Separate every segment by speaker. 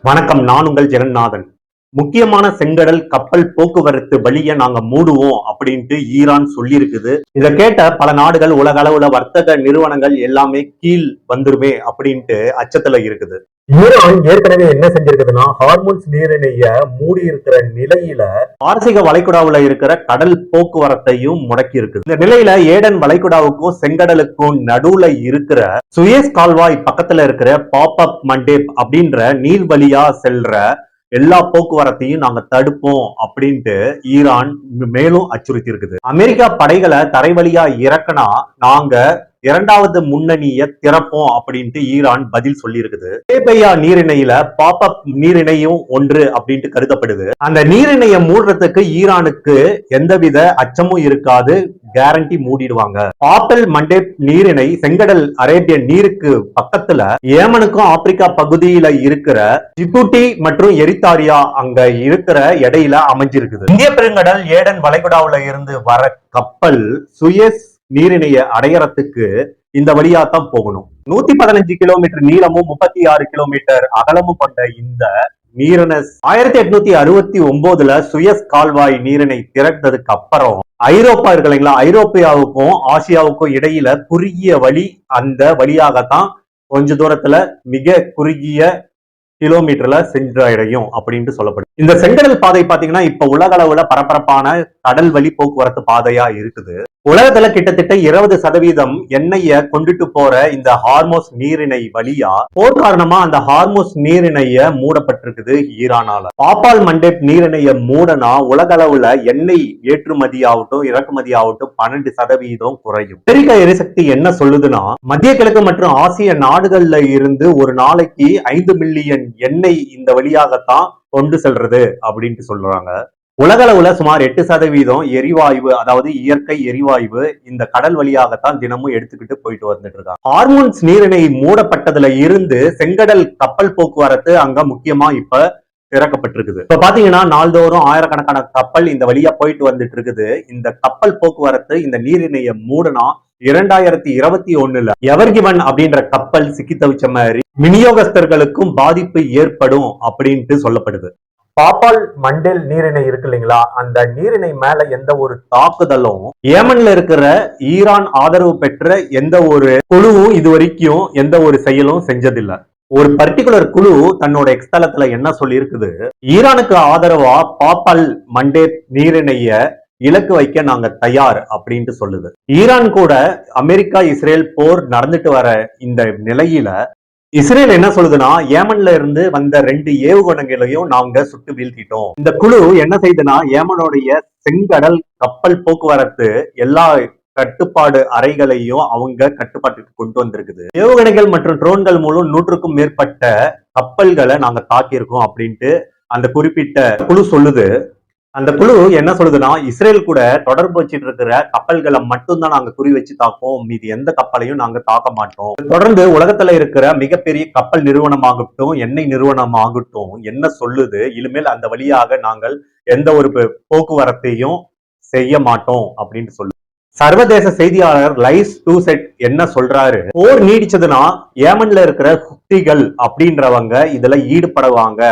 Speaker 1: வணக்கம். நான் உங்கள் ஜெகநாதன். முக்கியமான செங்கடல் கப்பல் போக்குவரத்து வழியை நாங்க மூடுவோம் அப்படின்ட்டு ஈரான் சொல்லியிருக்குது. இதை கேட்ட பல நாடுகள் உலக அளவுல வர்த்தக நிறுவனங்கள் எல்லாமே கீழ் வந்துருமே அப்படின்ட்டு அச்சத்துல இருக்குது. ஈரான் ஏற்கனவே என்ன செஞ்சிருக்குதுன்னா, ஹார்முஸ் நீரிணைய மூடி இருக்கிற நிலையில பாரசீக வளைகுடாவுல இருக்கிற கடல் போக்குவரத்தையும் முடக்கி இருக்குது. இந்த நிலையில ஏடன் வளைகுடாவுக்கும் செங்கடலுக்கும் நடுவுல இருக்கிற சுயஸ் கால்வாய் பக்கத்துல இருக்கிற பாப் அப் மண்டேப் அப்படின்ற நீர் வழியா செல்ற எல்லா போக்குவரத்தையும் நாங்க தடுப்போம் அப்படின்ட்டு ஈரான் மேலும் அச்சுறுத்தி இருக்குது. அமெரிக்கா படைகளை தரை வழியா இறக்குனா நாங்க இரண்டாவது முன்னணியை திறப்போம் அப்படின்ட்டு ஈரான் பதில் சொல்லி இருக்குது. பேபையா நீரிணையில பாப் அப் நீரிணையும் ஒன்று அப்படின்ட்டு கருதப்படுது. அந்த நீரிணையை மூடுறதுக்கு ஈரானுக்கு எந்தவித அச்சமும் இருக்காது, கேரண்டி மூடிடுவாங்க. பாப்பல் மண்டேப் நீரிணை செங்கடல் அரேபியன் நீருக்கு பக்கத்துல ஏமனுக்கும் ஆப்பிரிக்கா பகுதியில இருக்கிற ஜிபூட்டி மற்றும் எரித்தாரியா அங்க இருக்கிற இடையில அமைஞ்சிருக்குது. இந்திய பெருங்கடல் ஏடன் வளைகுடாவுல இருந்து வர கப்பல் சுயஸ் நீரிணைய அடையறதுக்கு இந்த வழியா தான் போகணும். 115 கிலோமீட்டர் நீளமும் 36 கிலோமீட்டர் அகலமும் கொண்ட இந்த நீரிணை 1869 சுயஸ் கால்வாய் நீரிணை திறந்ததுக்கு அப்புறம் ஐரோப்பா இருக்கு இல்லைங்களா, ஐரோப்பியாவுக்கும் ஆசியாவுக்கும் இடையில குறுகிய வழி, அந்த வழியாகத்தான் கொஞ்ச தூரத்துல மிக குறுகிய கிலோமீட்டர்ல சென்றடையும் அப்படின்ட்டு சொல்லப்படுது. இந்த செங்கடல் பாதை பாத்தீங்கன்னா இப்ப உலக அளவுல பரபரப்பான கடல் வழி போக்குவரத்து பாதையா இருக்குது. உலகத்துல கிட்டத்தட்ட 20% எண்ணெய கொண்டுட்டு போற இந்த ஹார்மோஸ் நீரிணை வழியா போர் காரணமா அந்த ஹார்மோஸ் நீரிணைய மூடப்பட்டிருக்குது ஈரானால. பாப்பால் மண்டேப் நீரிணைய மூடனா உலக அளவுல எண்ணெய் ஏற்றுமதி ஆகட்டும் இறக்குமதி ஆகட்டும் 12% குறையும். அமெரிக்க எரிசக்தி என்ன சொல்லுதுன்னா, மத்திய கிழக்கு மற்றும் ஆசிய நாடுகள்ல இருந்து ஒரு நாளைக்கு 5 மில்லியன் எண்ணெய் இந்த வழியாகத்தான் கொண்டு செல்றது அப்படின்ட்டு சொல்றாங்க. உலகளவுல சுமார் 8% எரிவாயு, அதாவது இயற்கை எரிவாயு இந்த கடல் வழியாகத்தான் தினமும் எடுத்துக்கிட்டு போயிட்டு வந்துட்டு இருக்காங்க. ஹார்மோன்ஸ் நீரிணை மூடப்பட்டதுல இருந்து செங்கடல் கப்பல் போக்குவரத்து அங்க முக்கியமா இப்ப திறக்கப்பட்டிருக்குது. இப்ப பாத்தீங்கன்னா நாள்தோறும் ஆயிரக்கணக்கான கப்பல் இந்த வழியா போயிட்டு வந்துட்டு இருக்குது. இந்த கப்பல் போக்குவரத்து இந்த நீரிணைய மூடனா 2021 எவர்கிவன் அப்படின்ற கப்பல் சிக்கி தவிச்ச மாதிரி விநியோகஸ்தர்களுக்கும் பாதிப்பு ஏற்படும் அப்படின்ட்டு சொல்லப்படுது. பாப்பால் மண்டேல் நீரிணை இருக்கு இல்லைங்களா, அந்த நீரிணை மேல எந்த ஒரு தாக்குதலும் ஏமன்ல இருக்கிற ஈரான் ஆதரவு பெற்ற எந்த ஒரு குழுவும் இதுவரைக்கும் எந்த ஒரு செயலும் செஞ்சதில்லை. ஒரு பர்டிகுலர் குழு தன்னோட எக்ஸ்தலத்துல என்ன சொல்லி இருக்குது, ஈரானுக்கு ஆதரவா பாப்பால் மண்டேப் நீரிணைய இலக்கு வைக்க நாங்க தயார் அப்படின்ட்டு சொல்லுது. ஈரான் கூட அமெரிக்கா இஸ்ரேல் போர் நடந்துட்டு வர இந்த நிலையில இஸ்ரேல் என்ன சொல்லுதுன்னா, ஏமன்ல இருந்து வந்த 2 ஏவுகணைகளையும் நாங்க சுட்டு வீழ்த்திட்டோம். இந்த குழு என்ன செய்யுதுன்னா, ஏமனுடைய செங்கடல் கப்பல் போக்குவரத்து எல்லா கட்டுப்பாடு அறைகளையும் அவங்க கட்டுப்பாட்டுக்கு கொண்டு வந்திருக்குது. ஏவுகணைகள் மற்றும் ட்ரோன்கள் மூலம் 100க்கும் மேற்பட்ட கப்பல்களை நாங்க தாக்கியிருக்கோம் அப்படின்ட்டு அந்த குறிப்பிட்ட குழு சொல்லுது. அந்த குழு என்ன சொல்லுதுன்னா, இஸ்ரேல் கூட தொடர்பு வச்சுட்டு இருக்கிற கப்பல்களை மட்டும்தான் நாங்க குறி வச்சு தாக்குவோம், மீதி எந்த கப்பலையும் நாங்க தாக்க மாட்டோம். தொடர்ந்து உலகத்துல இருக்கிற மிகப்பெரிய கப்பல் நிறுவனமாகட்டும் எண்ணெய் நிறுவனமாகட்டும் என்ன சொல்லுது, இனிமேல் அந்த வழியாக நாங்கள் எந்த ஒரு போக்குவரத்தையும் செய்ய மாட்டோம் அப்படின்னு சொல்லுது. சர்வதேச செய்தியாளர் லைஸ் டூசெட் என்ன சொல்றாரு, போர் நீடிச்சதுன்னா ஏமன்ல இருக்கிற ஹுத்திகள் அப்படின்றவங்க இதுல ஈடுபடுவாங்க,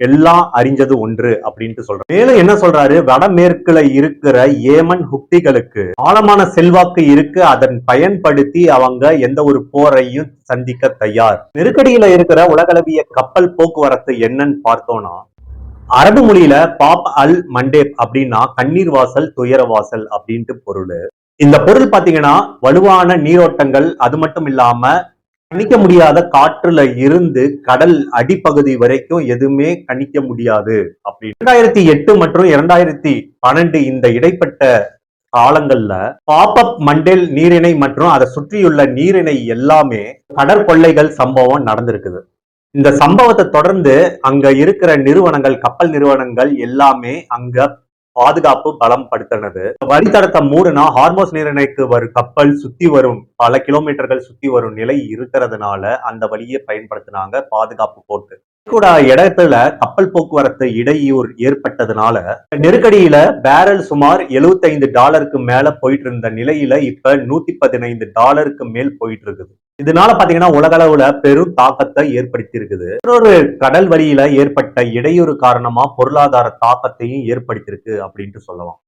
Speaker 1: எல்லாம் அறிஞ்சது ஒன்று அப்படின்ட்டு சொல்றாரு. மேலும் என்ன சொல்றாரு, வடமேற்குல இருக்கிற ஏமன் ஹுத்திகளுக்கு ஆழமான செல்வாக்கு இருக்கு, அதன் பயன்படுத்தி அவங்க எந்த ஒரு போரையும் சந்திக்க தயார். நெருக்கடியில இருக்கிற உலகளவிய கப்பல் போக்குவரத்து என்னன்னு பார்த்தோம்னா, அரபு மொழியில பாப் அல் மண்டேப் அப்படின்னா கண்ணீர் வாசல் துயர வாசல் அப்படின்ட்டு பொருள். இந்த பொருள் பாத்தீங்கன்னா வலுவான நீரோட்டங்கள், அது மட்டும் இல்லாம கணிக்க முடியாத காற்றுல இருந்து கடல் அடிப்பகுதி வரைக்கும் எதுவுமே கணிக்க முடியாது அப்படி. 2008 மற்றும் 2012 இந்த இடைப்பட்ட காலங்கள்ல பாப்பப் மண்டேல் நீரிணை மற்றும் அதை சுற்றியுள்ள நீரிணை எல்லாமே கடற்கொள்ளைகள் சம்பவம் நடந்திருக்குது. இந்த சம்பவத்தை தொடர்ந்து அங்க இருக்கிற நிறுவனங்கள், கப்பல் நிறுவனங்கள் எல்லாமே அங்க பாதுகாப்பு பலம் படுத்தினது. வழித்தடத்தை மூடுனா ஹார்மோஸ் நீரிணைக்கு வரும் கப்பல் சுத்தி வரும், பல கிலோமீட்டர்கள் சுத்தி வரும் நிலை இருக்கிறதுனால அந்த வழியை பயன்படுத்தினாங்க பாதுகாப்பு போட்டு. கூட இடத்துல கப்பல் போக்குவரத்து இடையூறு ஏற்பட்டதுனால நெருக்கடியில பேரல் சுமார் $75 மேல போயிட்டு இருந்த நிலையில இப்ப $115 மேல் போயிட்டு இருக்குது. இதனால பாத்தீங்கன்னா உலக அளவுல பெரும் தாக்கத்தை ஏற்படுத்தி இருக்குது. இன்னொரு கடல் வழியில ஏற்பட்ட இடையூறு காரணமா பொருளாதார தாக்கத்தையும் ஏற்படுத்தியிருக்கு அப்படின்ட்டு சொல்லலாம்.